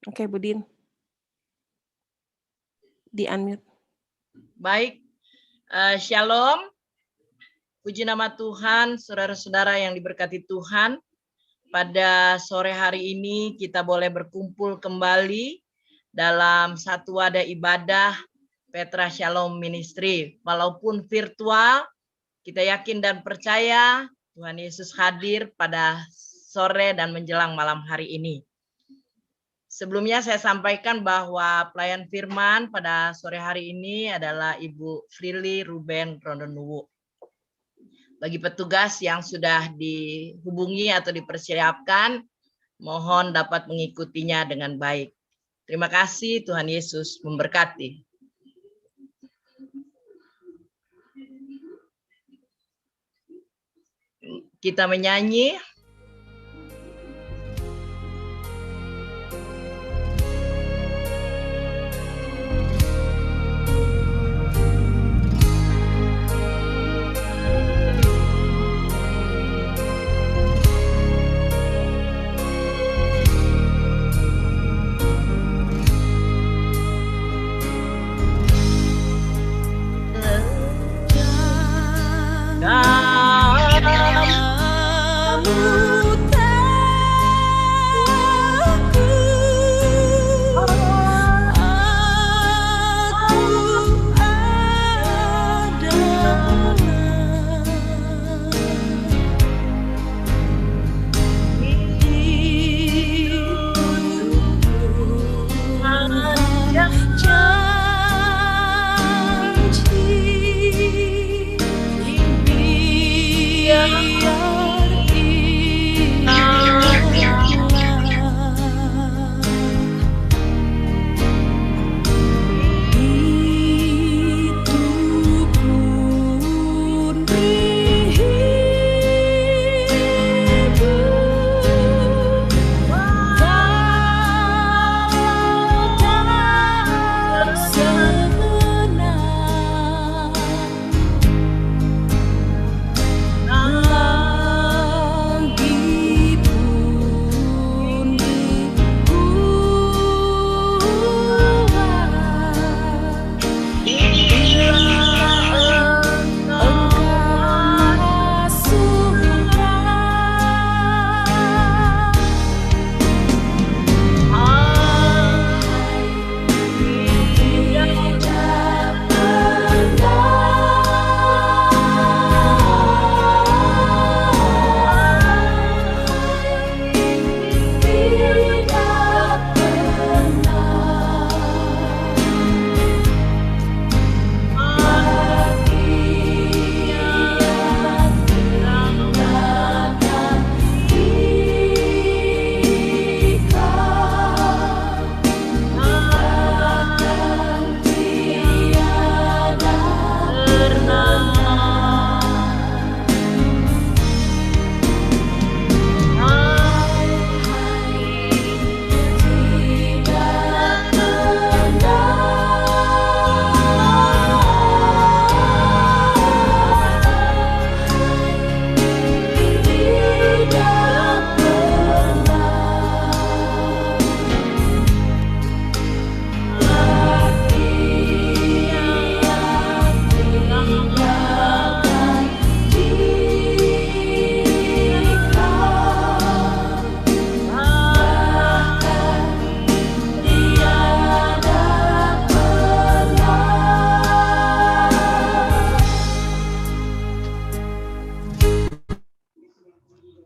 Oke, Budin. Di-unmute. Baik, Shalom. Puji nama Tuhan, saudara-saudara yang diberkati Tuhan. Pada sore hari ini kita boleh berkumpul kembali dalam satu wadah ibadah Petra Shalom Ministry. Walaupun virtual, kita yakin dan percaya Tuhan Yesus hadir pada sore dan menjelang malam hari ini. Sebelumnya saya sampaikan bahwa pelayan firman pada sore hari ini adalah Ibu Frili Ruben Rondonuwu. Bagi petugas yang sudah dihubungi atau dipersiapkan, mohon dapat mengikutinya dengan baik. Terima kasih, Tuhan Yesus memberkati. Kita menyanyi.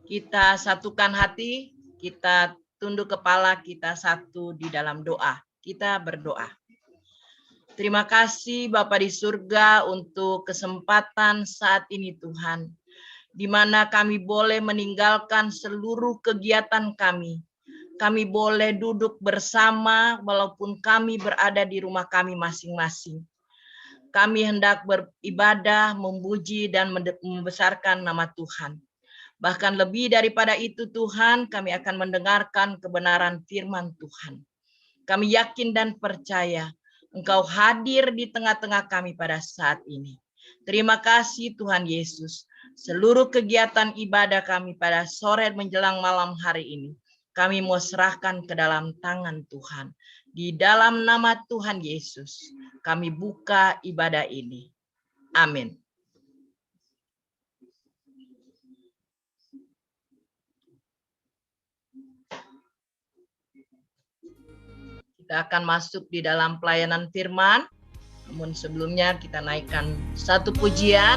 Kita satukan hati, kita tunduk kepala, kita satu di dalam doa. Kita berdoa. Terima kasih Bapa di surga untuk kesempatan saat ini Tuhan, di mana kami boleh meninggalkan seluruh kegiatan kami. Kami boleh duduk bersama walaupun kami berada di rumah kami masing-masing. Kami hendak beribadah, memuji, dan membesarkan nama Tuhan. Bahkan lebih daripada itu Tuhan, kami akan mendengarkan kebenaran firman Tuhan. Kami yakin dan percaya Engkau hadir di tengah-tengah kami pada saat ini. Terima kasih Tuhan Yesus. Seluruh kegiatan ibadah kami pada sore menjelang malam hari ini, kami mau serahkan ke dalam tangan Tuhan. Di dalam nama Tuhan Yesus, kami buka ibadah ini. Amin. Kita akan masuk di dalam pelayanan firman. Namun sebelumnya kita naikkan satu pujian.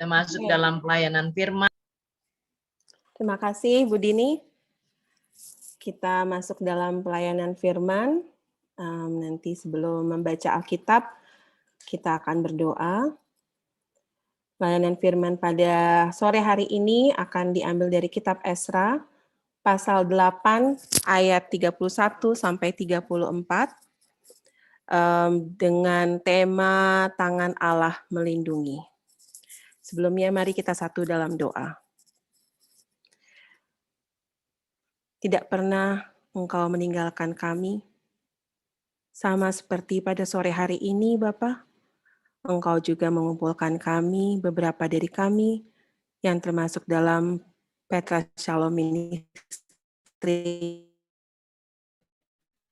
Kita masuk dalam pelayanan firman. Terima kasih Bu Dini. Kita masuk dalam pelayanan firman. Nanti sebelum membaca Alkitab, kita akan berdoa. Pelayanan firman pada sore hari ini akan diambil dari kitab Esra, pasal 8 ayat 31 sampai 34, dengan tema tangan Allah melindungi. Sebelumnya mari kita satu dalam doa. Tidak pernah Engkau meninggalkan kami, sama seperti pada sore hari ini, Bapa. Engkau juga mengumpulkan kami, beberapa dari kami, yang termasuk dalam Petra Shalom Ministry.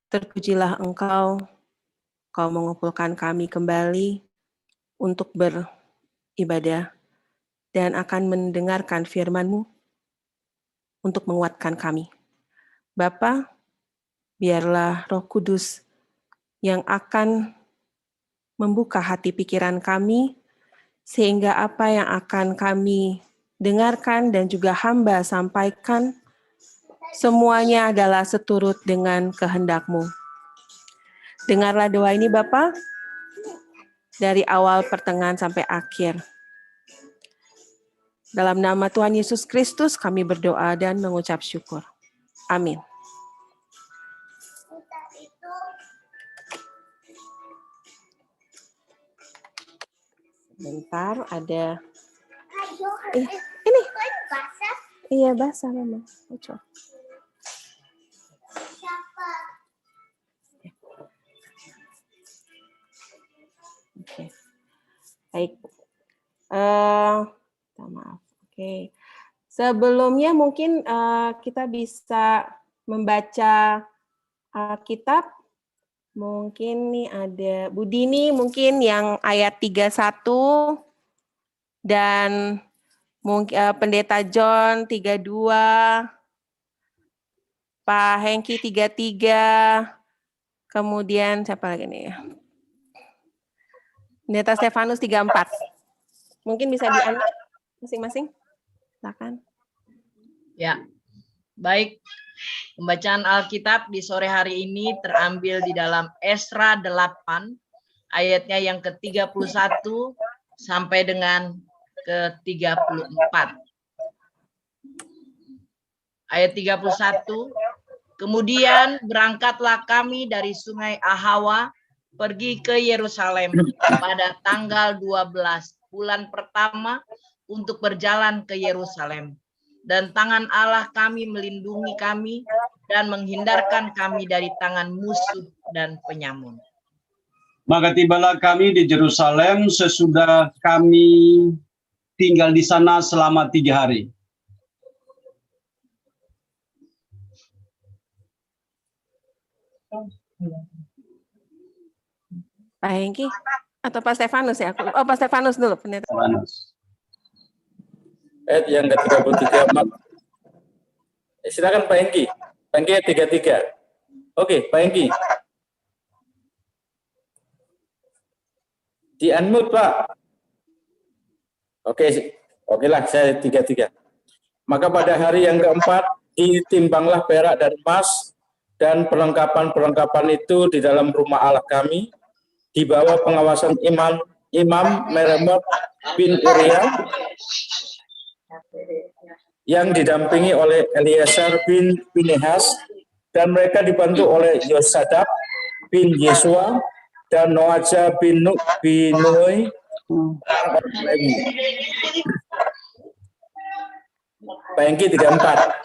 Terpujilah Engkau mengumpulkan kami kembali untuk beribadah dan akan mendengarkan firman-Mu untuk menguatkan kami. Bapa, biarlah Roh Kudus yang akan membuka hati pikiran kami, sehingga apa yang akan kami dengarkan dan juga hamba sampaikan, semuanya adalah seturut dengan kehendak-Mu. Dengarlah doa ini Bapa, dari awal pertengahan sampai akhir. Dalam nama Tuhan Yesus Kristus kami berdoa dan mengucap syukur. Amin. Bentar, ada. Ini. Iya, basah memang. Oke. Baik. Maaf. Oke. Sebelumnya mungkin kita bisa membaca Alkitab. Mungkin nih ada Bu Dini mungkin yang ayat 31 dan mungkin Pendeta John 32, Pak Hengki 33, kemudian siapa lagi nih ya? Pendeta Stefanus 34. Mungkin bisa di-unmute masing-masing. Silakan. Ya. Baik. Pembacaan Alkitab di sore hari ini terambil di dalam Esra 8 ayatnya yang ke-31 sampai dengan ke-34. Ayat 31, kemudian berangkatlah kami dari sungai Ahawa pergi ke Yerusalem pada tanggal 12 bulan pertama untuk berjalan ke Yerusalem. Dan tangan Allah kami melindungi kami dan menghindarkan kami dari tangan musuh dan penyamun. Maka tibalah kami di Yerusalem sesudah kami tinggal di sana selama 3 hari. Pak Hengki atau Pak Stefanus ya? Oh, Pak Stefanus dulu. Stefanus. Ayat yang ke-33. Silakan Pak Hengki. Pak Hengki ayat 33. Oke, Pak Hengki. Di-unmute, Pak. Oke lah, saya 33. Maka pada hari yang keempat, ditimbanglah perak dan emas, dan perlengkapan-perlengkapan itu di dalam rumah Allah kami, di bawah pengawasan Imam Meremot bin Uriah, yang didampingi oleh Eliezer bin Pinehas, dan mereka dibantu oleh Yosadab bin Yesua dan Noaja bin Nui. Pak Hengki 34.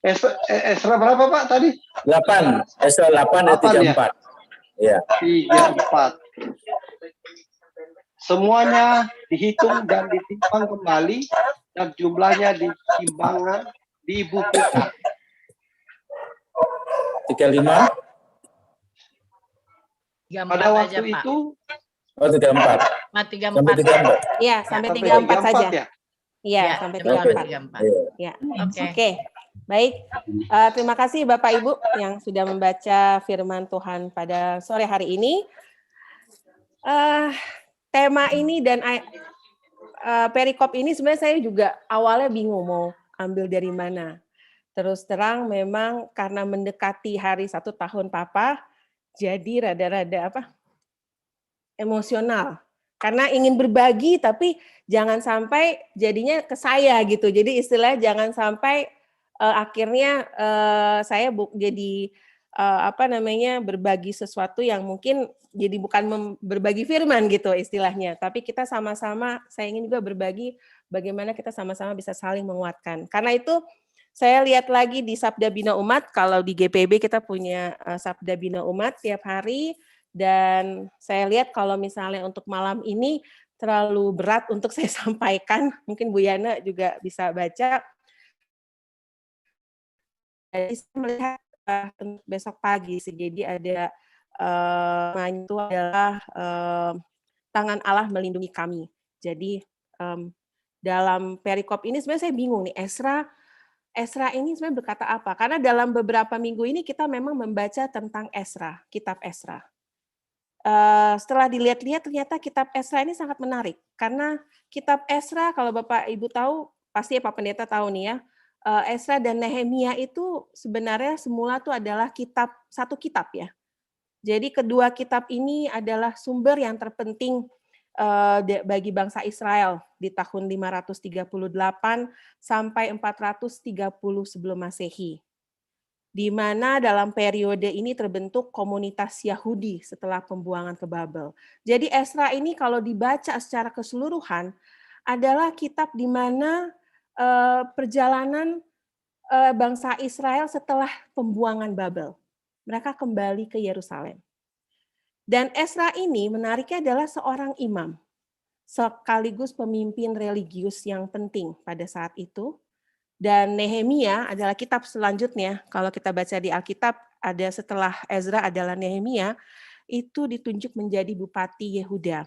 Esra berapa Pak tadi? 8. Esra 8 ayat 34. Ya. 34. Semuanya dihitung dan ditimbang kembali dan jumlahnya ditimbangan dibukukan. 35. Pada waktu aja, itu 34. Sampai 34. Iya, sampai 34 saja. ya. Iya, sampai 34. Ya. Oke. Baik. Terima kasih Bapak Ibu yang sudah membaca firman Tuhan pada sore hari ini. Tema ini dan perikop ini sebenarnya saya juga awalnya bingung mau ambil dari mana. Terus terang memang karena mendekati hari 1 tahun Papa, jadi rada-rada emosional. Karena ingin berbagi tapi jangan sampai jadinya ke saya gitu. Jadi istilah jangan sampai akhirnya saya jadi berbagi sesuatu yang mungkin jadi bukan berbagi firman gitu istilahnya, tapi kita sama-sama, saya ingin juga berbagi bagaimana kita sama-sama bisa saling menguatkan. Karena itu saya lihat lagi di Sabda Bina Umat, kalau di GPB kita punya Sabda Bina Umat tiap hari, dan saya lihat kalau misalnya untuk malam ini terlalu berat untuk saya sampaikan, mungkin Bu Yana juga bisa baca. Jadi saya melihat besok pagi sih, jadi ada itu adalah tangan Allah melindungi kami. Jadi dalam perikop ini sebenarnya saya bingung nih, Esra ini sebenarnya berkata apa? Karena dalam beberapa minggu ini kita memang membaca tentang Esra, kitab Esra. Setelah dilihat-lihat ternyata kitab Esra ini sangat menarik, karena kitab Esra kalau Bapak Ibu tahu, pasti ya Pak Pendeta tahu nih ya, Esra dan Nehemia itu sebenarnya semula itu adalah satu kitab ya. Jadi kedua kitab ini adalah sumber yang terpenting bagi bangsa Israel di tahun 538 sampai 430 sebelum Masehi. di mana dalam periode ini terbentuk komunitas Yahudi setelah pembuangan ke Babel. Jadi Esra ini kalau dibaca secara keseluruhan adalah kitab di mana perjalanan bangsa Israel setelah pembuangan Babel. Mereka kembali ke Yerusalem. Dan Esra ini menariknya adalah seorang imam, sekaligus pemimpin religius yang penting pada saat itu. Dan Nehemia adalah kitab selanjutnya. Kalau kita baca di Alkitab, ada setelah Ezra adalah Nehemia, itu ditunjuk menjadi bupati Yehuda.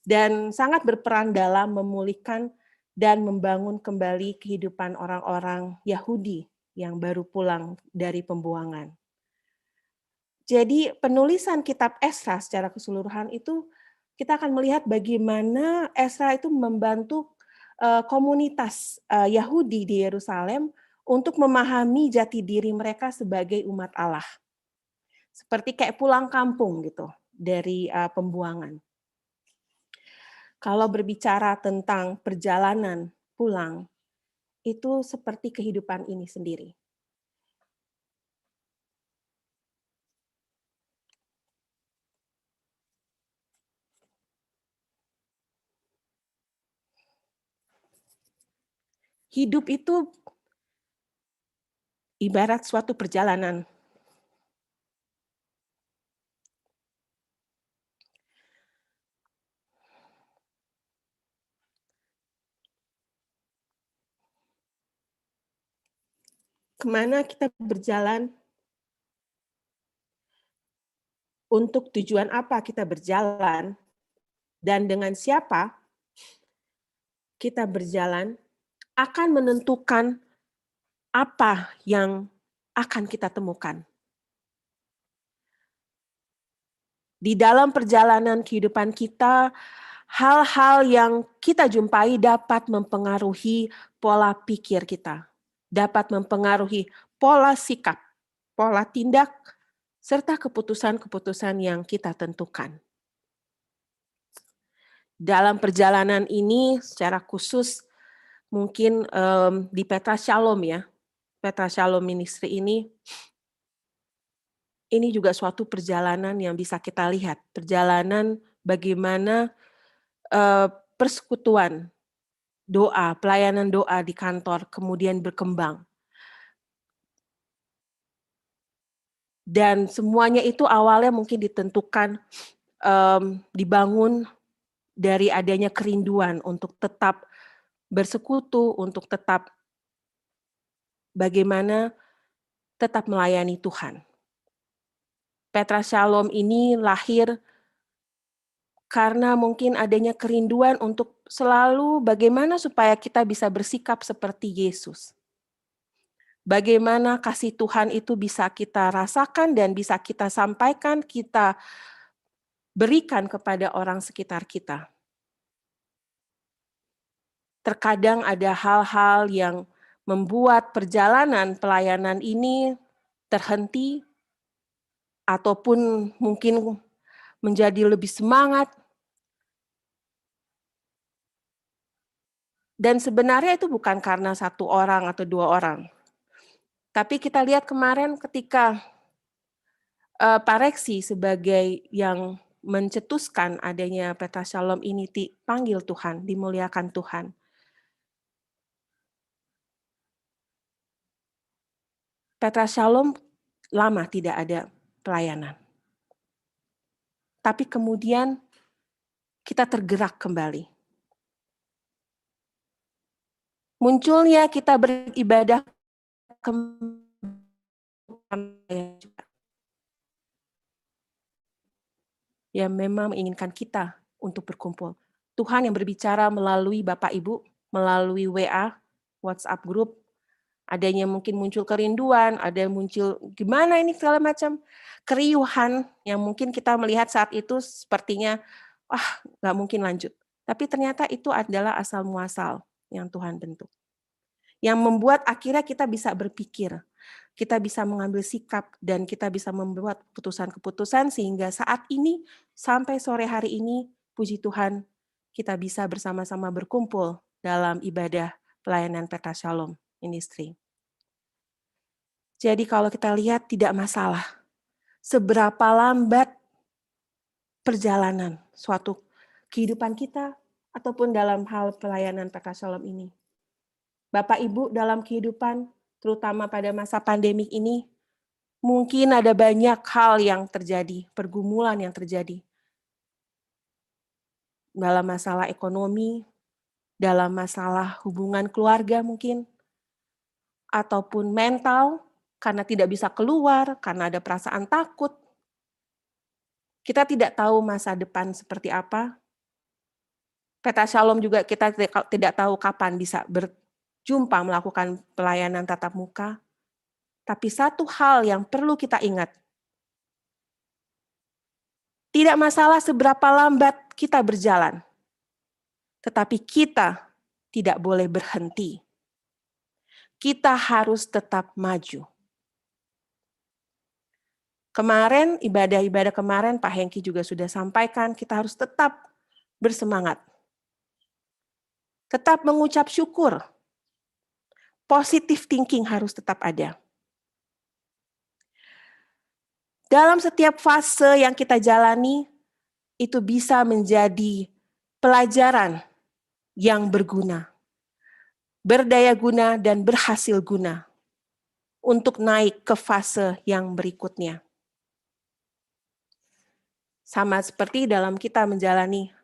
Dan sangat berperan dalam memulihkan dan membangun kembali kehidupan orang-orang Yahudi yang baru pulang dari pembuangan. Jadi penulisan kitab Esra secara keseluruhan itu kita akan melihat bagaimana Esra itu membantu komunitas Yahudi di Yerusalem untuk memahami jati diri mereka sebagai umat Allah. Seperti kayak pulang kampung gitu dari pembuangan. Kalau berbicara tentang perjalanan pulang, itu seperti kehidupan ini sendiri. Hidup itu ibarat suatu perjalanan. Kemana kita berjalan, untuk tujuan apa kita berjalan, dan dengan siapa kita berjalan, akan menentukan apa yang akan kita temukan. Di dalam perjalanan kehidupan kita, hal-hal yang kita jumpai dapat mempengaruhi pola pikir kita, dapat mempengaruhi pola sikap, pola tindak, serta keputusan-keputusan yang kita tentukan. Dalam perjalanan ini secara khusus mungkin di Petra Shalom ya, Petra Shalom Ministry ini juga suatu perjalanan yang bisa kita lihat, perjalanan bagaimana persekutuan doa, pelayanan doa di kantor kemudian berkembang. Dan semuanya itu awalnya mungkin ditentukan, dibangun dari adanya kerinduan untuk tetap bersekutu, untuk tetap bagaimana tetap melayani Tuhan. Petra Shalom ini lahir karena mungkin adanya kerinduan untuk selalu bagaimana supaya kita bisa bersikap seperti Yesus. Bagaimana kasih Tuhan itu bisa kita rasakan dan bisa kita sampaikan, kita berikan kepada orang sekitar kita. Terkadang ada hal-hal yang membuat perjalanan pelayanan ini terhenti, ataupun mungkin menjadi lebih semangat. Dan sebenarnya itu bukan karena satu orang atau dua orang. Tapi kita lihat kemarin ketika Pak Reksi sebagai yang mencetuskan adanya Petra Shalom ini dipanggil Tuhan, dimuliakan Tuhan. Petra Shalom lama tidak ada pelayanan. Tapi kemudian kita tergerak kembali. Munculnya kita beribadah kembali yang memang menginginkan kita untuk berkumpul. Tuhan yang berbicara melalui Bapak Ibu, melalui WA, WhatsApp group, adanya mungkin muncul kerinduan, ada yang muncul gimana ini segala macam keriuhan yang mungkin kita melihat saat itu sepertinya nggak mungkin lanjut. Tapi ternyata itu adalah asal muasal yang Tuhan bentuk. Yang membuat akhirnya kita bisa berpikir, kita bisa mengambil sikap dan kita bisa membuat keputusan-keputusan sehingga saat ini sampai sore hari ini puji Tuhan kita bisa bersama-sama berkumpul dalam ibadah pelayanan Petra Shalom Ministry. Jadi kalau kita lihat tidak masalah seberapa lambat perjalanan suatu kehidupan kita ataupun dalam hal pelayanan PK Shalom ini. Bapak Ibu dalam kehidupan, terutama pada masa pandemik ini, mungkin ada banyak hal yang terjadi, pergumulan yang terjadi. Dalam masalah ekonomi, dalam masalah hubungan keluarga mungkin, ataupun mental, karena tidak bisa keluar, karena ada perasaan takut. Kita tidak tahu masa depan seperti apa. PK Shalom juga kita tidak tahu kapan bisa berjumpa melakukan pelayanan tatap muka. Tapi satu hal yang perlu kita ingat, tidak masalah seberapa lambat kita berjalan, tetapi kita tidak boleh berhenti. Kita harus tetap maju. Kemarin, ibadah-ibadah kemarin, Pak Hengki juga sudah sampaikan, kita harus tetap bersemangat. Tetap mengucap syukur. Positive thinking harus tetap ada. Dalam setiap fase yang kita jalani, itu bisa menjadi pelajaran yang berguna, berdaya guna, dan berhasil guna untuk naik ke fase yang berikutnya. Sama seperti dalam kita menjalani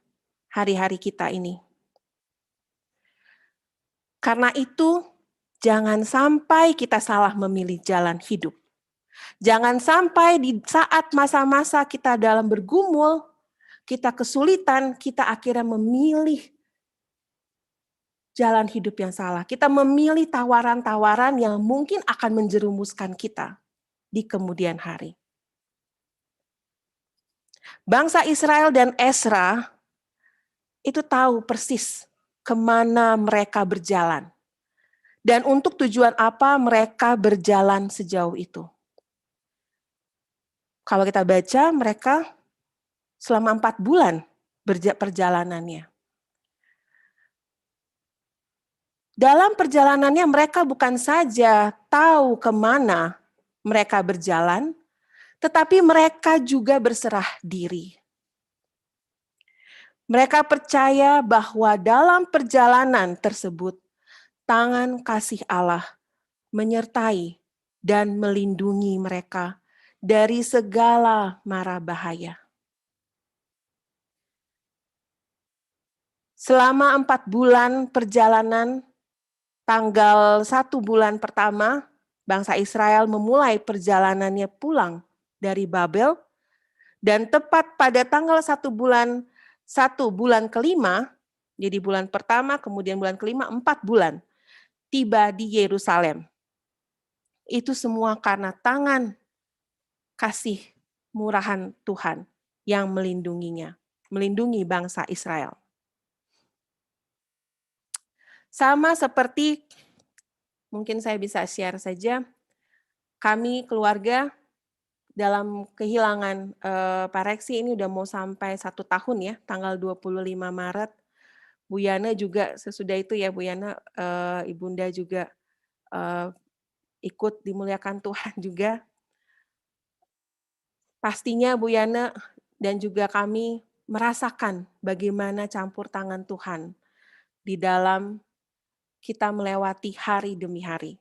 hari-hari kita ini. Karena itu, jangan sampai kita salah memilih jalan hidup. Jangan sampai di saat masa-masa kita dalam bergumul, kita kesulitan, kita akhirnya memilih jalan hidup yang salah. Kita memilih tawaran-tawaran yang mungkin akan menjerumuskan kita di kemudian hari. Bangsa Israel dan Ezra itu tahu persis kemana mereka berjalan. Dan untuk tujuan apa mereka berjalan sejauh itu. Kalau kita baca, mereka selama 4 bulan perjalanannya. Dalam perjalanannya mereka bukan saja tahu kemana mereka berjalan, tetapi mereka juga berserah diri. Mereka percaya bahwa dalam perjalanan tersebut, tangan kasih Allah menyertai dan melindungi mereka dari segala mara bahaya. Selama 4 bulan perjalanan, tanggal 1 bulan pertama, bangsa Israel memulai perjalanannya pulang dari Babel, dan tepat pada tanggal 1 bulan kelima, jadi bulan pertama, kemudian bulan kelima, 4 bulan, tiba di Yerusalem. Itu semua karena tangan kasih murahan Tuhan yang melindunginya, melindungi bangsa Israel. Sama seperti, mungkin saya bisa share saja, kami keluarga dalam kehilangan Pak Reksi ini udah mau sampai 1 tahun ya, tanggal 25 Maret. Bu Yana juga sesudah itu ya Bu Yana, Ibunda juga ikut dimuliakan Tuhan juga. Pastinya Bu Yana dan juga kami merasakan bagaimana campur tangan Tuhan di dalam kita melewati hari demi hari,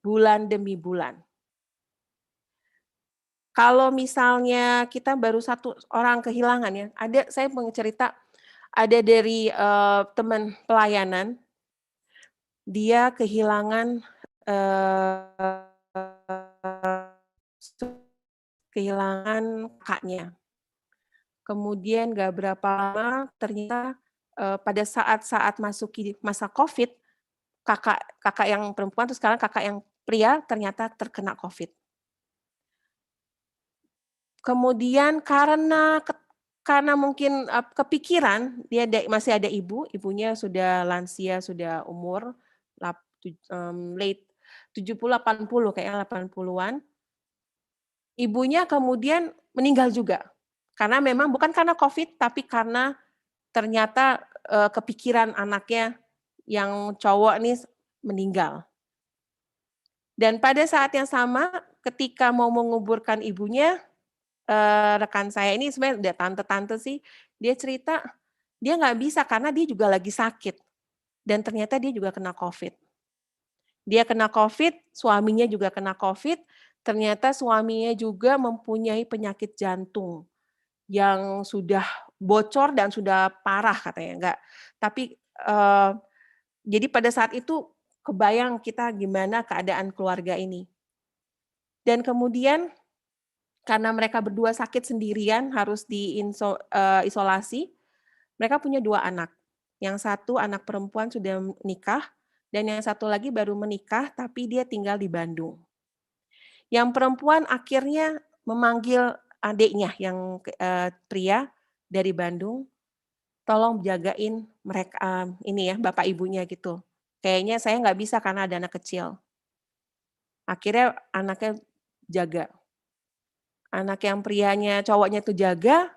bulan demi bulan. Kalau misalnya kita baru 1 orang kehilangan ya, saya mau cerita, ada dari teman pelayanan, dia kehilangan kakaknya. Kemudian gak berapa lama ternyata pada saat masuki masa COVID, kakak yang perempuan, terus sekarang kakak yang pria ternyata terkena COVID. Kemudian karena mungkin kepikiran, dia masih ada ibunya sudah lansia, sudah umur late 70-80 kayaknya 80-an. Ibunya kemudian meninggal juga. Karena memang bukan karena COVID, tapi karena ternyata kepikiran anaknya yang cowok nih meninggal. Dan pada saat yang sama, ketika mau menguburkan ibunya, rekan saya ini sebenarnya udah tante-tante sih, dia cerita, dia nggak bisa karena dia juga lagi sakit. Dan ternyata dia juga kena COVID. Dia kena COVID, suaminya juga kena COVID, ternyata suaminya juga mempunyai penyakit jantung yang sudah bocor dan sudah parah katanya. Enggak. Tapi jadi pada saat itu kebayang kita gimana keadaan keluarga ini. Dan kemudian karena mereka berdua sakit sendirian harus diisolasi, mereka punya 2 anak. Yang satu anak perempuan sudah nikah dan yang satu lagi baru menikah tapi dia tinggal di Bandung. Yang perempuan akhirnya memanggil adiknya yang pria dari Bandung, tolong jagain mereka ini ya bapak ibunya gitu. Kayaknya saya nggak bisa karena ada anak kecil. Akhirnya anaknya jaga. Anak yang prianya, cowoknya itu jaga,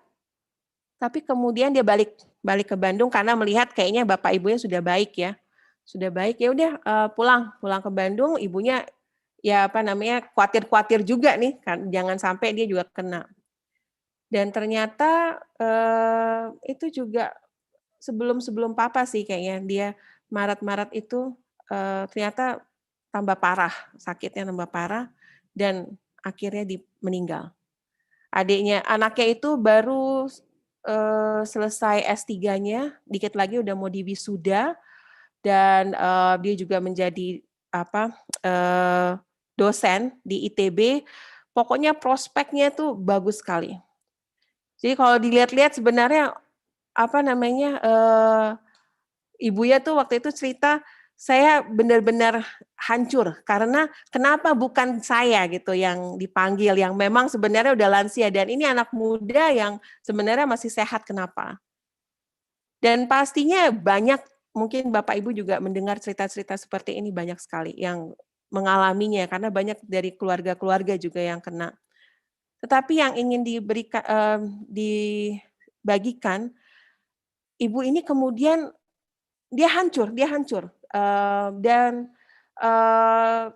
tapi kemudian dia balik ke Bandung karena melihat kayaknya bapak ibunya sudah baik ya. Sudah baik, ya udah pulang ke Bandung, ibunya ya khawatir juga nih kan jangan sampai dia juga kena. Dan ternyata itu juga sebelum papa sih kayaknya dia Maret itu ternyata tambah parah, sakitnya tambah parah dan akhirnya meninggal. Anaknya itu baru selesai S3-nya, dikit lagi udah mau diwisuda dan dia juga menjadi dosen di ITB. Pokoknya prospeknya tuh bagus sekali. Jadi kalau dilihat-lihat sebenarnya ibunya tuh waktu itu cerita, saya benar-benar hancur karena kenapa bukan saya gitu yang dipanggil, yang memang sebenarnya udah lansia dan ini anak muda yang sebenarnya masih sehat, kenapa? Dan pastinya banyak, mungkin Bapak Ibu juga mendengar cerita-cerita seperti ini banyak sekali yang mengalaminya karena banyak dari keluarga-keluarga juga yang kena. Tetapi yang ingin dibagikan, ibu ini kemudian dia hancur,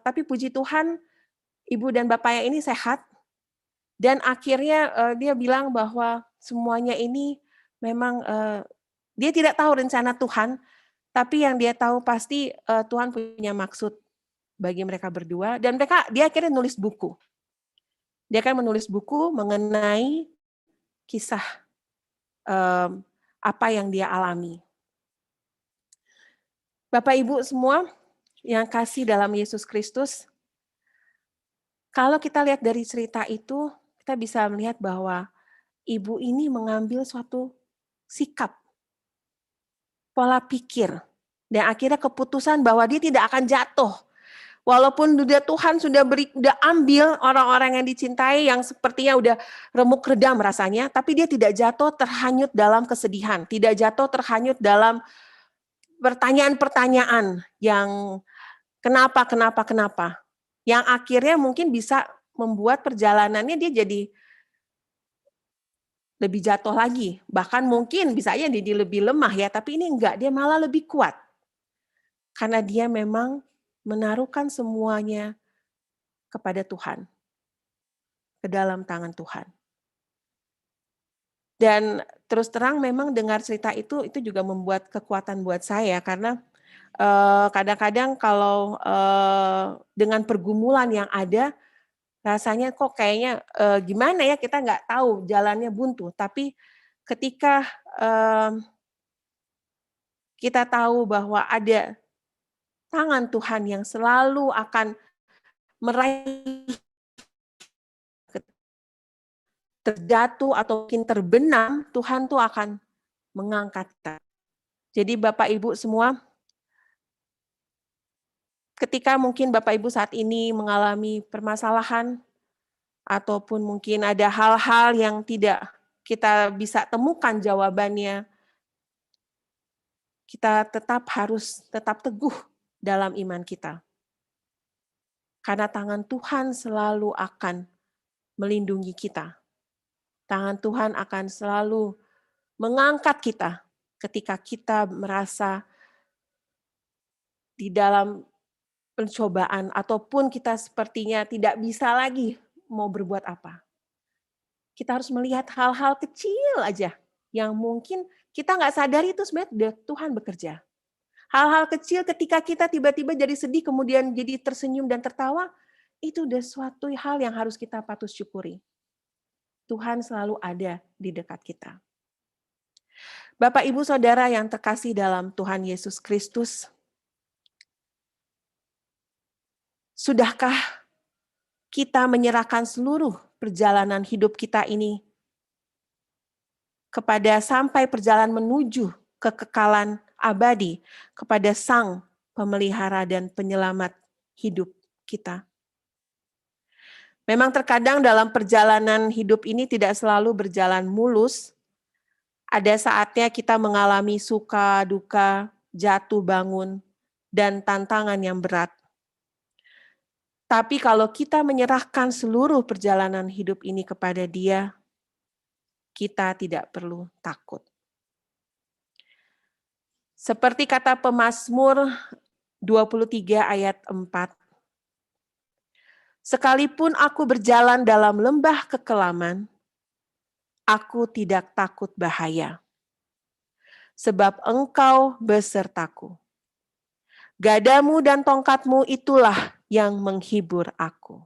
tapi puji Tuhan ibu dan bapaknya ini sehat dan akhirnya dia bilang bahwa semuanya ini memang dia tidak tahu rencana Tuhan, tapi yang dia tahu pasti Tuhan punya maksud bagi mereka berdua dan dia akhirnya nulis buku. Dia akan menulis buku mengenai kisah apa yang dia alami. Bapak Ibu semua yang kasih dalam Yesus Kristus, kalau kita lihat dari cerita itu, kita bisa melihat bahwa ibu ini mengambil suatu sikap, pola pikir, dan akhirnya keputusan bahwa dia tidak akan jatuh. Walaupun Tuhan sudah ambil orang-orang yang dicintai yang sepertinya udah remuk redam rasanya, tapi dia tidak jatuh terhanyut dalam kesedihan, tidak jatuh terhanyut dalam pertanyaan-pertanyaan yang kenapa, yang akhirnya mungkin bisa membuat perjalanannya dia jadi lebih jatuh lagi. Bahkan mungkin bisa aja dia lebih lemah ya, tapi ini enggak, dia malah lebih kuat. Karena dia memang menaruhkan semuanya kepada Tuhan, ke dalam tangan Tuhan. Dan terus terang memang dengar cerita itu juga membuat kekuatan buat saya, karena kadang-kadang kalau dengan pergumulan yang ada, rasanya kok kayaknya gimana ya, kita nggak tahu jalannya buntu. Tapi ketika kita tahu bahwa ada tangan Tuhan yang selalu akan meraih terjatuh atau mungkin terbenam, Tuhan tuh akan mengangkat kita. Jadi Bapak Ibu semua, ketika mungkin Bapak Ibu saat ini mengalami permasalahan, ataupun mungkin ada hal-hal yang tidak kita bisa temukan jawabannya, kita harus tetap teguh dalam iman kita. Karena tangan Tuhan selalu akan melindungi kita. Tangan Tuhan akan selalu mengangkat kita ketika kita merasa di dalam pencobaan ataupun kita sepertinya tidak bisa lagi mau berbuat apa. Kita harus melihat hal-hal kecil aja yang mungkin kita nggak sadari itu sebenarnya Tuhan bekerja. Hal-hal kecil ketika kita tiba-tiba jadi sedih kemudian jadi tersenyum dan tertawa, itu udah suatu hal yang harus kita patut syukuri. Tuhan selalu ada di dekat kita. Bapak, Ibu, Saudara yang terkasih dalam Tuhan Yesus Kristus, sudahkah kita menyerahkan seluruh perjalanan hidup kita ini kepada sampai perjalanan menuju kekekalan abadi kepada Sang Pemelihara dan Penyelamat hidup kita? Memang terkadang dalam perjalanan hidup ini tidak selalu berjalan mulus. Ada saatnya kita mengalami suka, duka, jatuh bangun, dan tantangan yang berat. Tapi kalau kita menyerahkan seluruh perjalanan hidup ini kepada Dia, kita tidak perlu takut. Seperti kata pemazmur 23 ayat 4, sekalipun aku berjalan dalam lembah kekelaman, aku tidak takut bahaya, sebab Engkau besertaku. Gadamu dan tongkatmu itulah yang menghibur aku.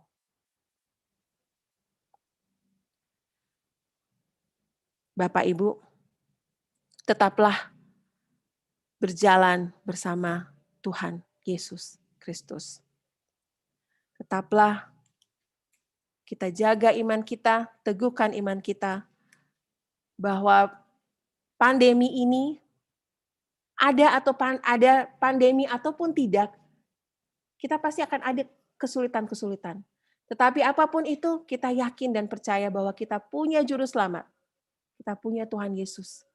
Bapak Ibu, tetaplah berjalan bersama Tuhan Yesus Kristus. Tetaplah kita jaga iman kita, teguhkan iman kita, bahwa pandemi ini ada pandemi ataupun tidak, kita pasti akan ada kesulitan-kesulitan. Tetapi apapun itu, kita yakin dan percaya bahwa kita punya juru selamat. Kita punya Tuhan Yesus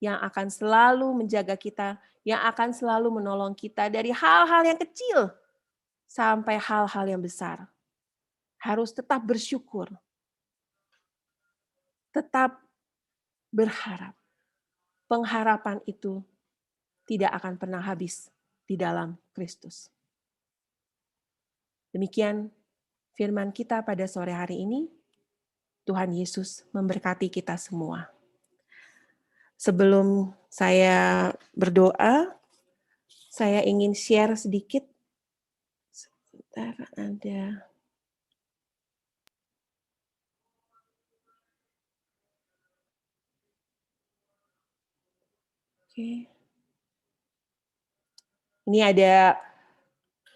yang akan selalu menjaga kita, yang akan selalu menolong kita dari hal-hal yang kecil sampai hal-hal yang besar. Harus tetap bersyukur. Tetap berharap. Pengharapan itu tidak akan pernah habis di dalam Kristus. Demikian firman kita pada sore hari ini. Tuhan Yesus memberkati kita semua. Sebelum saya berdoa, saya ingin share sedikit. Sebentar, ada. Oke. Ini ada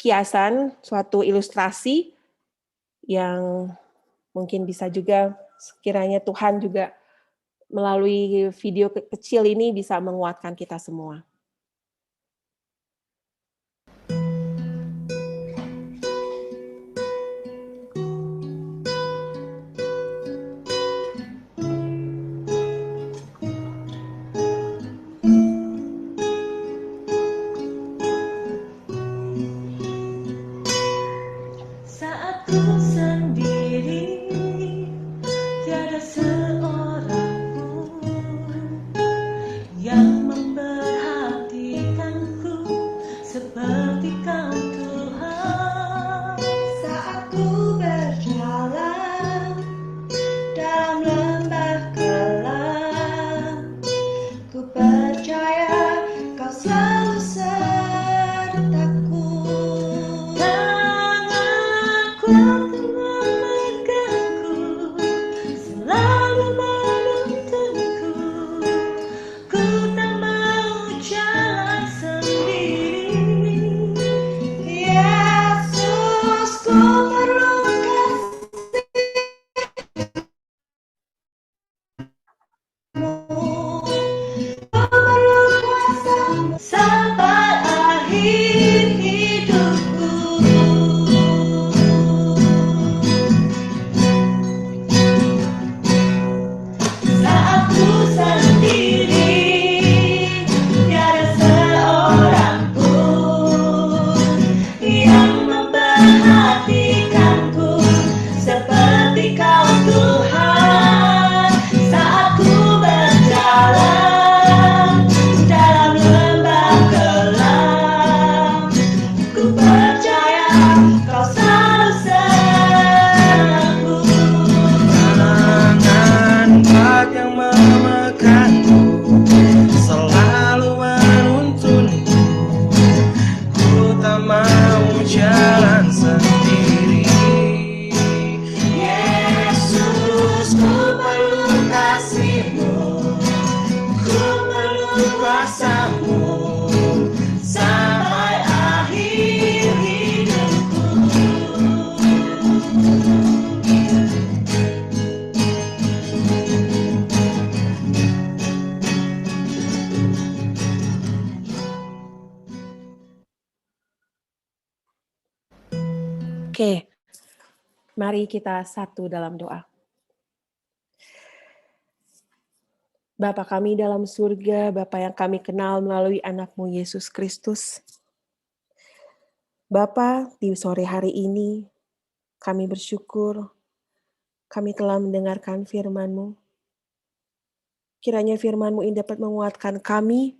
kiasan, suatu ilustrasi yang mungkin bisa juga sekiranya Tuhan juga melalui video kecil ini bisa menguatkan kita semua. Percaya Oke, mari kita satu dalam doa. Bapa kami dalam surga, Bapa yang kami kenal melalui anak-Mu Yesus Kristus. Bapa, di sore hari ini kami bersyukur kami telah mendengarkan firman-Mu. Kiranya firman-Mu ini dapat menguatkan kami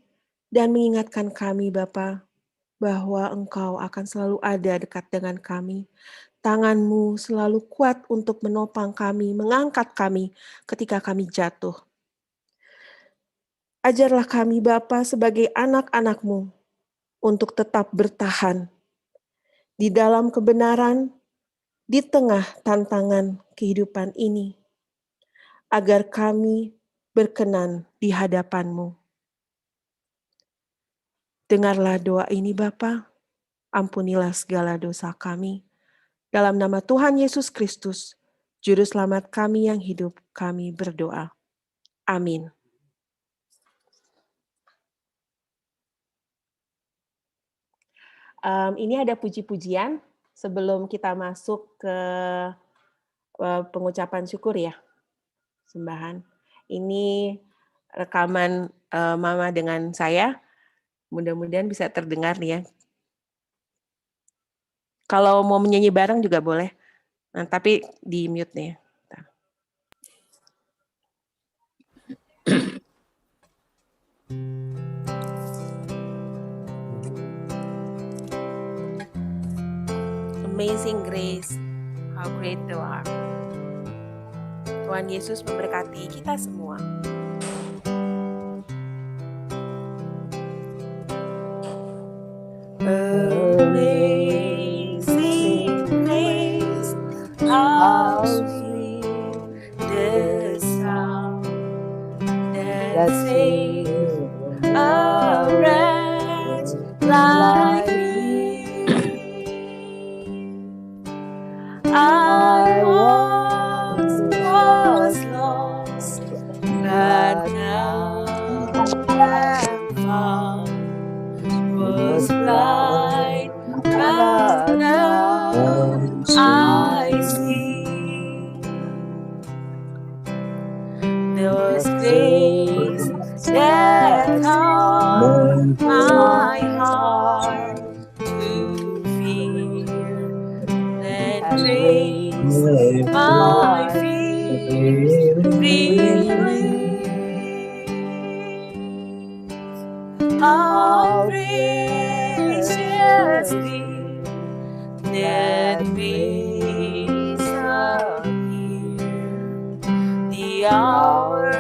dan mengingatkan kami, Bapa, bahwa Engkau akan selalu ada dekat dengan kami. Tangan-Mu selalu kuat untuk menopang kami, mengangkat kami ketika kami jatuh. Ajarlah kami, Bapa, sebagai anak-anak-Mu, untuk tetap bertahan di dalam kebenaran, di tengah tantangan kehidupan ini, agar kami berkenan di hadapan-Mu. Dengarlah doa ini, Bapa, ampunilah segala dosa kami. Dalam nama Tuhan Yesus Kristus, Juru Selamat kami yang hidup, kami berdoa. Amin. Ini ada puji-pujian sebelum kita masuk ke pengucapan syukur ya, sembahan. Ini rekaman Mama dengan saya, mudah-mudahan bisa terdengar nih ya. Kalau mau menyanyi bareng juga boleh, nah, tapi di mute nih. Amazing grace, how great thou art. Tuhan Yesus memberkati kita semua. Amazing grace, how sweet the sound that saved a wretch like me. I once was lost, but now I'm found. Was blind, but now I see. There was grace that calmed my heart to fear, that raised my fears relieved. How precious thee that makes up here the hour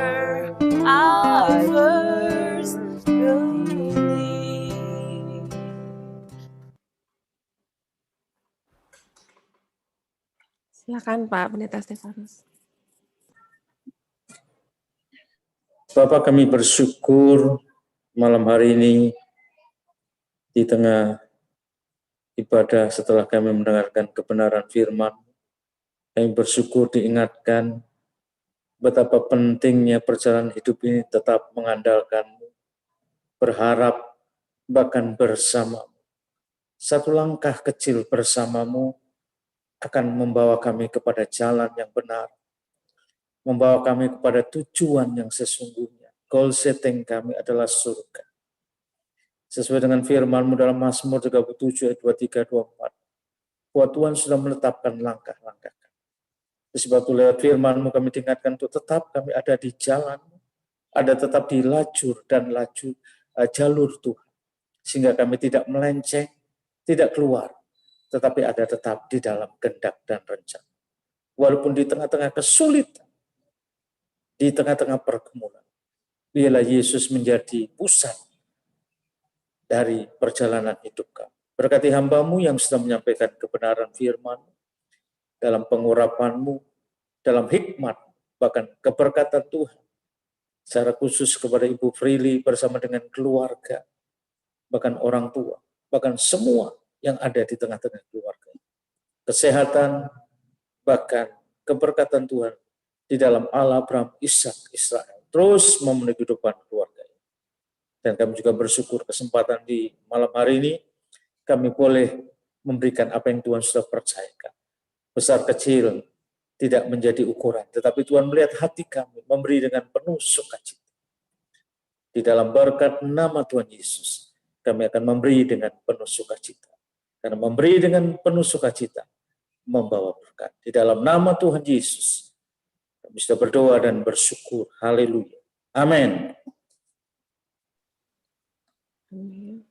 I first believed. Silakan Pak Pendeta Stefanus. Bapak, kami bersyukur malam hari ini di tengah ibadah setelah kami mendengarkan kebenaran firman, kami bersyukur diingatkan betapa pentingnya perjalanan hidup ini tetap mengandalkan-Mu, berharap bahkan bersama. Satu langkah kecil bersama-Mu akan membawa kami kepada jalan yang benar, membawa kami kepada tujuan yang sesungguhnya. Goal setting kami adalah surga. Sesuai dengan firman-Mu dalam Mazmur 37 ayat 23, 24. Bahwa Tuhan sudah menetapkan langkah-langkah kami. Sebab itu lewat firman-Mu kami diingatkan untuk tetap kami ada di jalan-Mu, ada tetap di jalur Tuhan. Sehingga kami tidak melenceng, tidak keluar, tetapi ada tetap di dalam kehendak dan rencana. Walaupun di tengah-tengah kesulitan, di tengah-tengah pergumulan, biarlah Yesus menjadi pusat dari perjalanan hidup kami. Berkati hamba-Mu yang sudah menyampaikan kebenaran firman, dalam pengurapan-Mu, dalam hikmat, bahkan keberkatan Tuhan, secara khusus kepada Ibu Frili bersama dengan keluarga, bahkan orang tua, bahkan semua yang ada di tengah-tengah keluarga. Kesehatan, bahkan keberkatan Tuhan di dalam Allah, Abraham, Ishak, Israel, terus memenuhi kehidupan keluarga. Dan kami juga bersyukur kesempatan di malam hari ini, kami boleh memberikan apa yang Tuhan sudah percayakan. Besar kecil tidak menjadi ukuran, tetapi Tuhan melihat hati kami, memberi dengan penuh sukacita. Di dalam berkat nama Tuhan Yesus, kami akan memberi dengan penuh sukacita. Karena memberi dengan penuh sukacita, membawa berkat. Di dalam nama Tuhan Yesus, kami sudah berdoa dan bersyukur. Haleluya. Amin. Amin.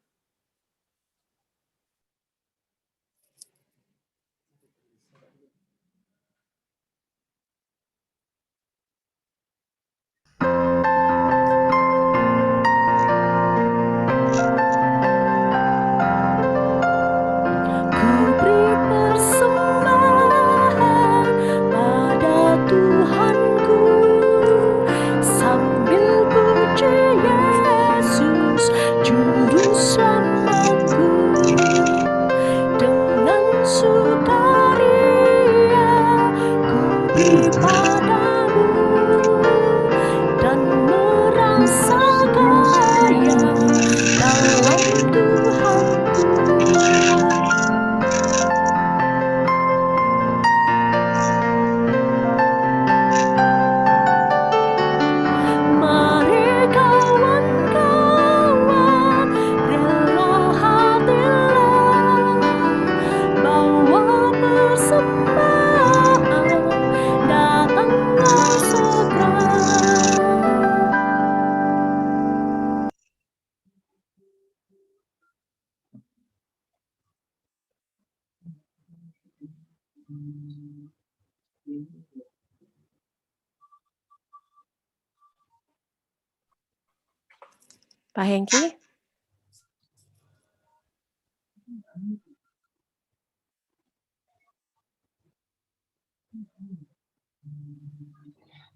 Pak Hengki?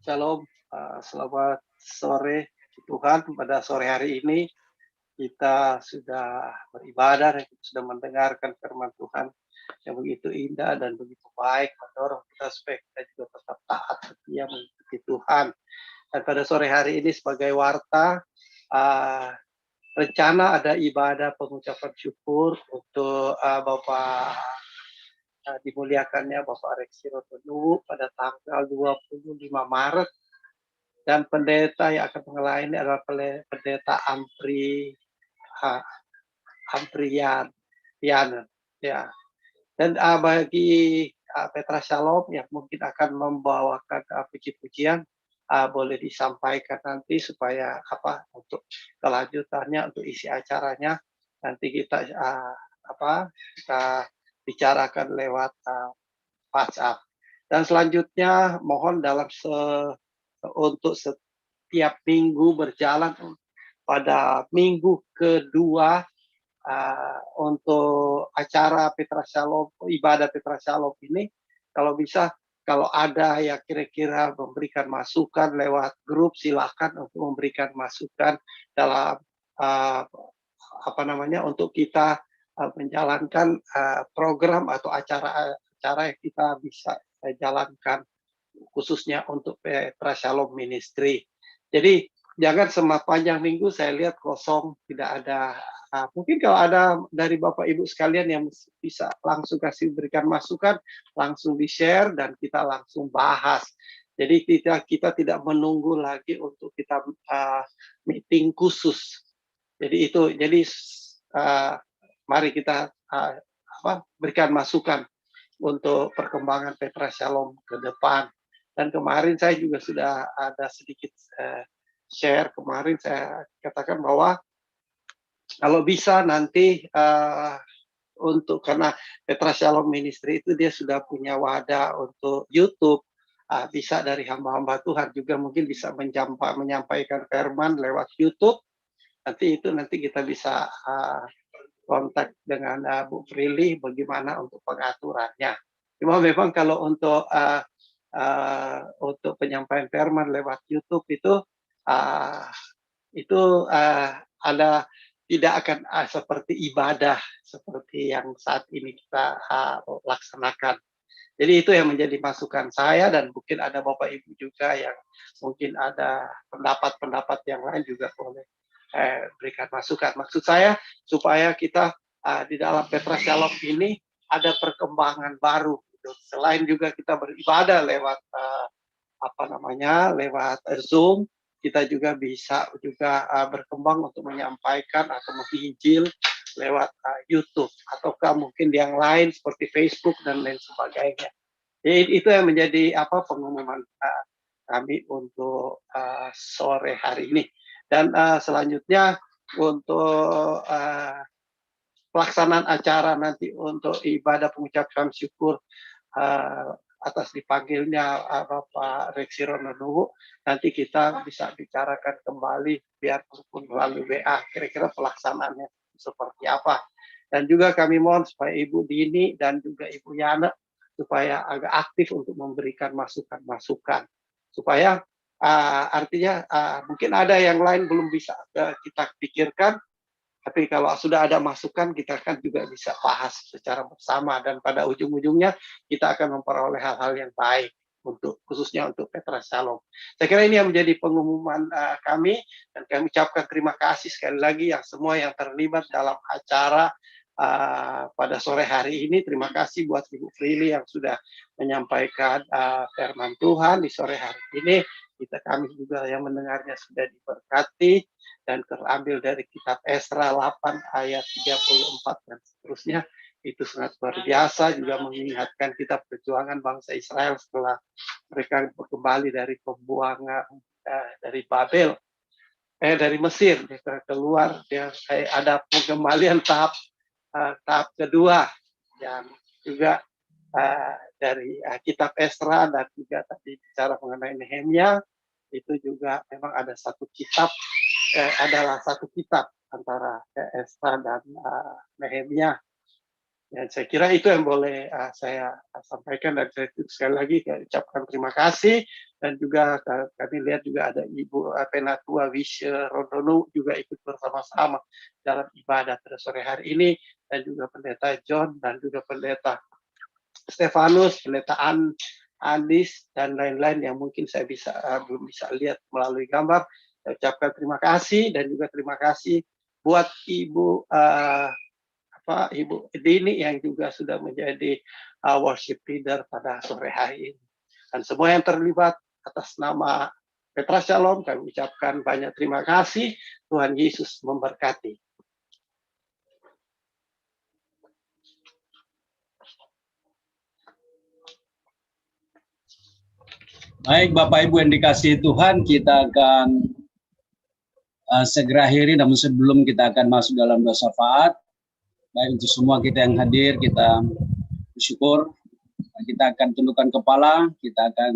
Shalom, selamat sore Tuhan. Pada sore hari ini kita sudah beribadah dan kita sudah mendengarkan firman Tuhan yang begitu indah dan begitu baik, mendorong kita supaya kita juga tetap taat setia mengikuti Tuhan. Dan pada sore hari ini sebagai warta, rencana ada ibadah pengucapan syukur untuk Bapak dimuliakannya Bapak Reksi Rotonu pada tanggal 25 Maret, dan pendeta yang akan melayani adalah pendeta Amprian ya. Dan bagi Petra Shalom yang mungkin akan membawakan puji-pujian, boleh disampaikan nanti supaya untuk kelanjutannya, untuk isi acaranya nanti kita kita bicarakan lewat WhatsApp. Dan selanjutnya mohon untuk setiap minggu berjalan pada minggu kedua untuk acara Petra Shalom, ibadah Petra Shalom ini, kalau bisa, kalau ada yang kira-kira memberikan masukan lewat grup, silakan untuk memberikan masukan dalam untuk kita menjalankan program atau acara yang kita bisa jalankan, khususnya untuk Petra Shalom Ministry. Jadi jangan sepanjang minggu saya lihat kosong, tidak ada. Mungkin kalau ada dari Bapak Ibu sekalian yang bisa langsung berikan masukan, langsung di-share dan kita langsung bahas. Jadi kita tidak menunggu lagi untuk kita meeting khusus. Jadi mari kita berikan masukan untuk perkembangan Petra Shalom ke depan. Dan kemarin saya juga sudah ada sedikit share. Kemarin saya katakan bahwa kalau bisa nanti karena Petra Shalom Ministry itu dia sudah punya wadah untuk YouTube, bisa dari hamba-hamba Tuhan juga mungkin bisa menyampaikan firman lewat YouTube. Nanti kita bisa kontak dengan Bu Prilly bagaimana untuk pengaturannya. Cuma memang kalau untuk penyampaian firman lewat YouTube itu ada, tidak akan seperti ibadah seperti yang saat ini kita laksanakan. Jadi itu yang menjadi masukan saya, dan mungkin ada Bapak Ibu juga yang mungkin ada pendapat-pendapat yang lain juga boleh berikan masukan. Maksud saya supaya kita di dalam Petra Shalom ini ada perkembangan baru. Gitu. Selain juga kita beribadah lewat lewat Zoom, kita juga bisa juga berkembang untuk menyampaikan atau menginjil lewat YouTube ataukah mungkin yang lain seperti Facebook dan lain sebagainya. Jadi itu yang menjadi pengumuman kami untuk sore hari ini. Dan selanjutnya untuk pelaksanaan acara nanti untuk ibadah pengucapan syukur atas dipanggilnya Bapak Reksi Rondonuwu, nanti kita bisa bicarakan kembali biarpun melalui WA kira-kira pelaksanaannya seperti apa. Dan juga kami mohon supaya Ibu Dini dan juga Ibu Yana supaya agak aktif untuk memberikan masukan-masukan supaya artinya mungkin ada yang lain belum bisa kita pikirkan, tapi kalau sudah ada masukan kita kan juga bisa bahas secara bersama dan pada ujung-ujungnya kita akan memperoleh hal-hal yang baik untuk khususnya untuk Petra Shalom. Saya kira ini yang menjadi pengumuman kami dan kami ucapkan terima kasih sekali lagi yang semua yang terlibat dalam acara pada sore hari ini. Terima kasih buat Ibu Frili yang sudah menyampaikan firman Tuhan di sore hari ini. Kami juga yang mendengarnya sudah diberkati dan terambil dari kitab Esra 8 ayat 34 dan seterusnya. Itu sangat luar biasa, juga mengingatkan kita perjuangan bangsa Israel setelah mereka kembali dari pembuangan dari Babel, dari Mesir, mereka keluar, ada pengembalian tahap kedua yang juga dari kitab Esra dan juga tadi bicara mengenai Nehemia, itu juga memang ada satu kitab, adalah satu kitab antara Esra dan Nehemia. Dan saya kira itu yang boleh saya sampaikan, dan saya sekali lagi ucapkan terima kasih. Dan juga kami lihat juga ada Ibu Penatua Wisya Rondonuwu juga ikut bersama-sama dalam ibadah pada sore hari ini, dan juga Pendeta John dan juga Pendeta Stefanus, Pendeta Andis dan lain-lain yang mungkin saya belum bisa lihat melalui gambar. Saya ucapkan terima kasih, dan juga terima kasih buat Ibu Dini yang juga sudah menjadi worship leader pada sore hari ini. Dan semua yang terlibat atas nama Petra Shalom kami ucapkan banyak terima kasih. Tuhan Yesus memberkati. Baik, Bapak Ibu yang dikasihi Tuhan, kita akan segera akhiri, namun sebelum kita akan masuk dalam doa syafaat, baik untuk semua kita yang hadir, kita bersyukur, kita akan tundukkan kepala, kita akan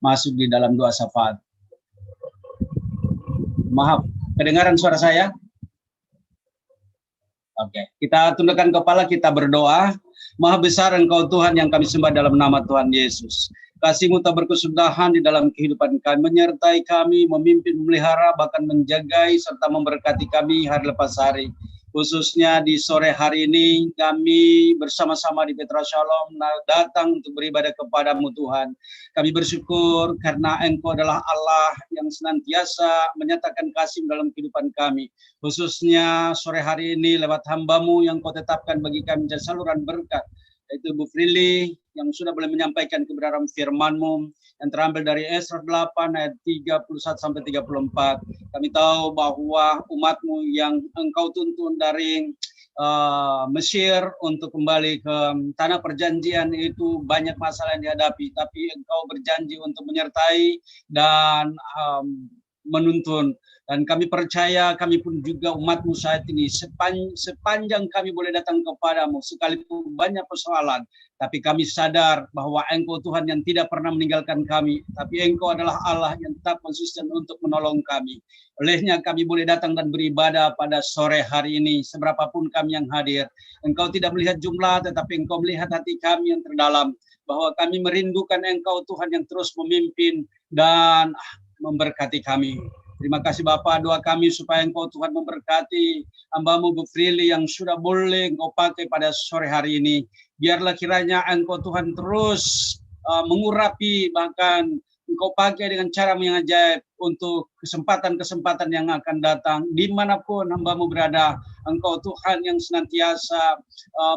masuk di dalam doa syafaat. Maaf, kedengaran suara saya? Oke, kita tundukkan kepala, kita berdoa. Maha besar Engkau Tuhan yang kami sembah dalam nama Tuhan Yesus. Kasih-Mu tak berkesudahan di dalam kehidupan kami, menyertai kami, memimpin, memelihara, bahkan menjagai, serta memberkati kami hari lepas hari. Khususnya di sore hari ini, kami bersama-sama di Petra Shalom datang untuk beribadah kepada-Mu Tuhan. Kami bersyukur karena Engkau adalah Allah yang senantiasa menyatakan kasih dalam kehidupan kami. Khususnya sore hari ini lewat hamba-Mu yang Kau tetapkan bagi kami dan saluran berkat, yaitu Bu Frili yang sudah boleh menyampaikan kebenaran firman-Mu yang terambil dari Esra 8 ayat 31 sampai 34. Kami tahu bahwa umat-Mu yang Engkau tuntun dari Mesir untuk kembali ke tanah perjanjian itu banyak masalah yang dihadapi, tapi Engkau berjanji untuk menyertai dan menuntun. Dan kami percaya, kami pun juga umat-Mu saat ini, sepanjang kami boleh datang kepada-Mu, sekalipun banyak persoalan, tapi kami sadar bahwa Engkau Tuhan yang tidak pernah meninggalkan kami, tapi Engkau adalah Allah yang tetap konsisten untuk menolong kami. Olehnya kami boleh datang dan beribadah pada sore hari ini, seberapapun kami yang hadir. Engkau tidak melihat jumlah, tetapi Engkau melihat hati kami yang terdalam, bahwa kami merindukan Engkau Tuhan yang terus memimpin dan memberkati kami. Terima kasih Bapa, doa kami supaya Engkau Tuhan memberkati hamba-Mu Bu Frili yang sudah boleh Engkau pakai pada sore hari ini. Biarlah kiranya Engkau Tuhan terus mengurapi, bahkan Engkau pakai dengan cara yang ajaib untuk kesempatan-kesempatan yang akan datang. Dimanapun hamba-Mu berada, Engkau Tuhan yang senantiasa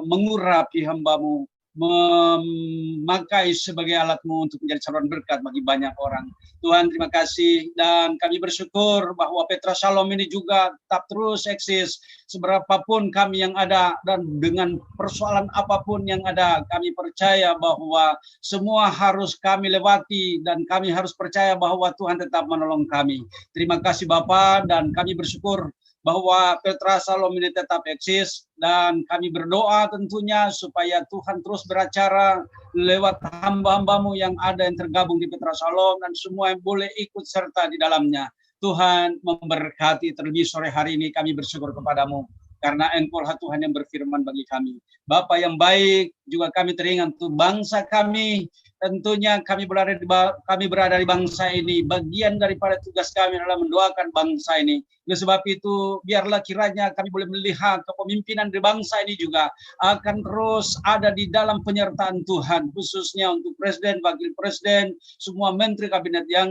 mengurapi hamba-Mu, memakai sebagai alat-Mu untuk menjadi saluran berkat bagi banyak orang. Tuhan, terima kasih, dan kami bersyukur bahwa Petra Shalom ini juga tetap terus eksis seberapapun kami yang ada, dan dengan persoalan apapun yang ada, kami percaya bahwa semua harus kami lewati, dan kami harus percaya bahwa Tuhan tetap menolong kami. Terima kasih Bapa, dan kami bersyukur bahwa Petra Shalom ini tetap eksis, dan kami berdoa tentunya supaya Tuhan terus beracara lewat hamba-hamba-Mu yang ada yang tergabung di Petra Shalom, dan semua yang boleh ikut serta di dalamnya. Tuhan memberkati. Terlebih sore hari ini kami bersyukur kepada-Mu, karena Engkau-lah Tuhan yang berfirman bagi kami. Bapa yang baik, juga kami teringat untuk bangsa kami. Tentunya kami berada di bangsa ini. Bagian daripada tugas kami adalah mendoakan bangsa ini. Oleh sebab itu, biarlah kiranya kami boleh melihat kepemimpinan di bangsa ini juga akan terus ada di dalam penyertaan Tuhan, khususnya untuk Presiden, Wakil Presiden, semua Menteri Kabinet yang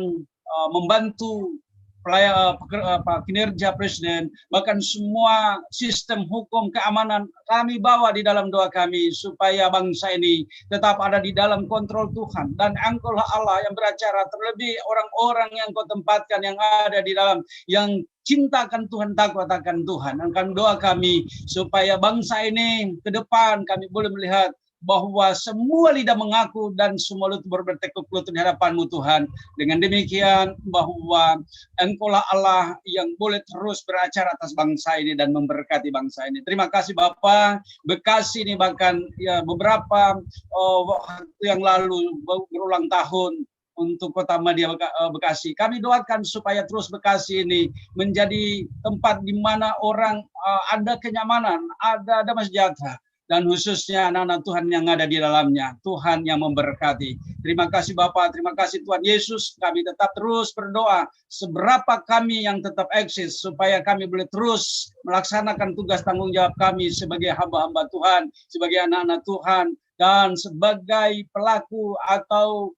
membantu kinerja Presiden, bahkan semua sistem hukum keamanan kami bawa di dalam doa kami, supaya bangsa ini tetap ada di dalam kontrol Tuhan, dan Engkau-lah Allah yang beracara, terlebih orang-orang yang Kau tempatkan yang ada di dalam, yang cintakan Tuhan, takut akan Tuhan. Akan doa kami supaya bangsa ini ke depan kami boleh melihat bahwa semua lidah mengaku dan semua lutut bertekuk lutut di hadapan-Mu Tuhan. Dengan demikian bahwa Engkau-lah Allah yang boleh terus beracara atas bangsa ini dan memberkati bangsa ini. Terima kasih Bapa. Bekasi ini bahkan ya beberapa waktu yang lalu berulang tahun untuk Kota Madya Bekasi. Kami doakan supaya terus Bekasi ini menjadi tempat di mana orang ada kenyamanan, ada damai sejahtera, dan khususnya anak-anak Tuhan yang ada di dalamnya. Tuhan yang memberkati. Terima kasih Bapak, terima kasih Tuhan Yesus. Kami tetap terus berdoa seberapa kami yang tetap eksis, supaya kami boleh terus melaksanakan tugas tanggung jawab kami sebagai hamba-hamba Tuhan, sebagai anak-anak Tuhan, dan sebagai pelaku atau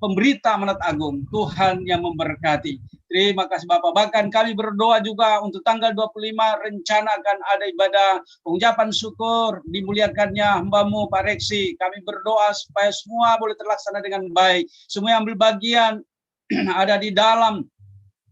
pemberita amanat agung. Tuhan yang memberkati. Terima kasih Bapak. Bahkan kami berdoa juga untuk tanggal 25 rencana akan ada ibadah pengucapan syukur, dimuliakannya hamba-Mu Pak Reksi. Kami berdoa supaya semua boleh terlaksana dengan baik. Semua yang ambil bagian ada di dalam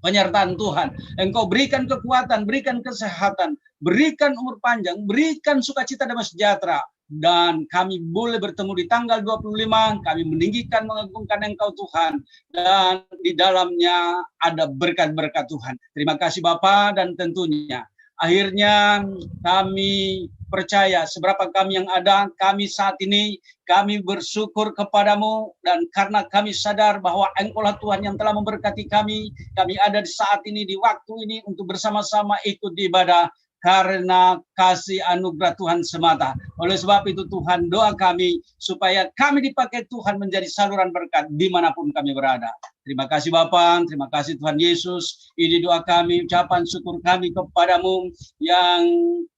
penyertaan Tuhan. Engkau berikan kekuatan, berikan kesehatan, berikan umur panjang, berikan sukacita dan sejahtera. Dan kami boleh bertemu di tanggal 25, kami meninggikan, mengagungkan Engkau Tuhan, dan di dalamnya ada berkat-berkat Tuhan. Terima kasih Bapa, dan tentunya akhirnya kami percaya seberapa kami yang ada, kami saat ini, kami bersyukur kepada-Mu, dan karena kami sadar bahwa Engkau-lah Tuhan yang telah memberkati kami ada di saat ini, di waktu ini, untuk bersama-sama ikut di ibadah, karena kasih anugerah Tuhan semata. Oleh sebab itu Tuhan, doa kami supaya kami dipakai Tuhan menjadi saluran berkat dimanapun kami berada. Terima kasih Bapa, terima kasih Tuhan Yesus. Ini doa kami, ucapan syukur kami kepada-Mu yang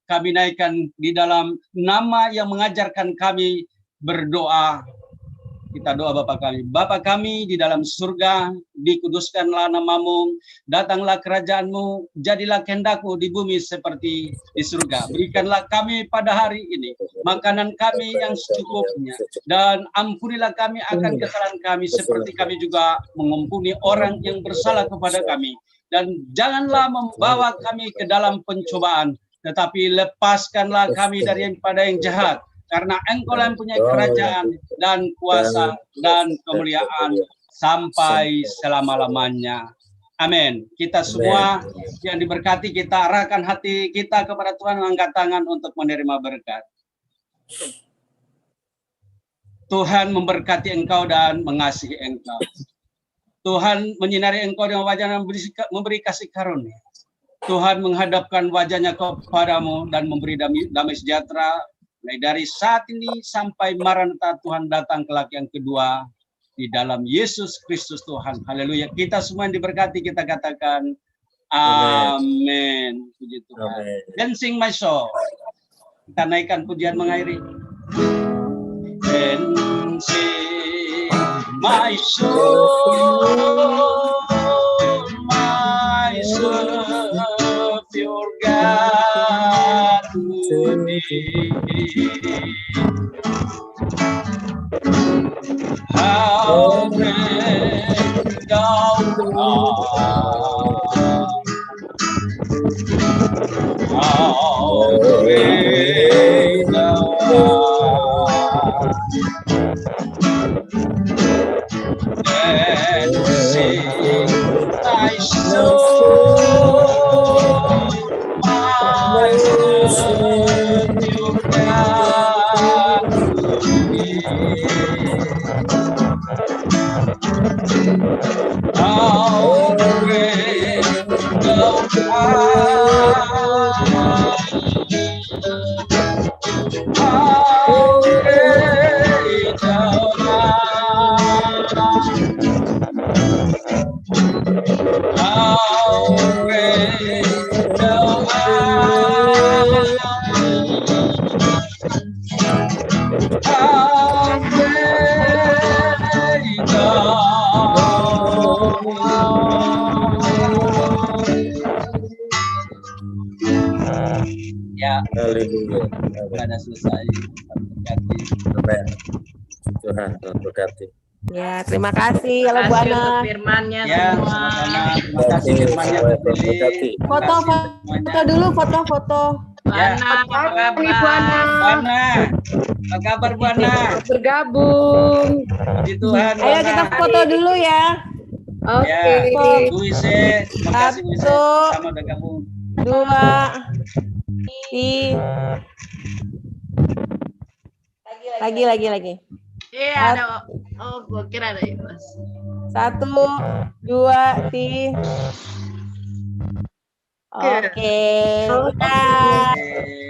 kami naikkan di dalam nama yang mengajarkan kami berdoa. Kita doa Bapa kami. Bapa kami di dalam surga, dikuduskanlah nama-Mu, datanglah kerajaan-Mu, jadilah kehendak-Mu di bumi seperti di surga. Berikanlah kami pada hari ini makanan kami yang secukupnya, dan ampunilah kami akan kesalahan kami seperti kami juga mengampuni orang yang bersalah kepada kami. Dan janganlah membawa kami ke dalam pencobaan, tetapi lepaskanlah kami daripada yang jahat. Karena Engkau yang punya kerajaan dan kuasa dan kemuliaan sampai selama-lamanya. Amin. Kita semua yang diberkati, kita arahkan hati kita kepada Tuhan, mengangkat tangan untuk menerima berkat. Tuhan memberkati engkau dan mengasihi engkau. Tuhan menyinari engkau dengan wajahnya, memberi kasih karunia. Tuhan menghadapkan wajahnya kepadamu dan memberi damai sejahtera, mulai dari saat ini sampai Maranatha Tuhan datang kelak yang kedua, di dalam Yesus Kristus Tuhan. Haleluya. Kita semua yang diberkati, kita katakan amin. Puji Tuhan. Dancing my soul. Kita naikkan pujian mengakhiri. Dancing my soul, my Savior God to thee. How great thou art, how great thou art, and sing my soul, my Savior God to thee. How great thou art, how great thou art, how great thou art, how great thou art. Ya, Haleluya. sudah selesai. Amin. Tuhan berkati. Ya, terima kasih. Halo Bu Terima kasih untuk Ana. firman-Nya Ya, semua. sama-sama. Terima kasih firman-Nya Bu Lili. Terima Foto, kasih semuanya. foto dulu, foto-foto. Ya. Ana, apa kabar? Buana, apa kabar Buana? Bergabung. Puji Tuhan, Ayo Buana. kita foto dulu ya. Oke. Ya, Bu Ise, terima kasih Bu Ise. Satu. Sama udah gabung. 2, 3. Lagi. Iya, ada. Oh, gua kira ada Mas. 1, 2, 3. Oke. Udah. Oke.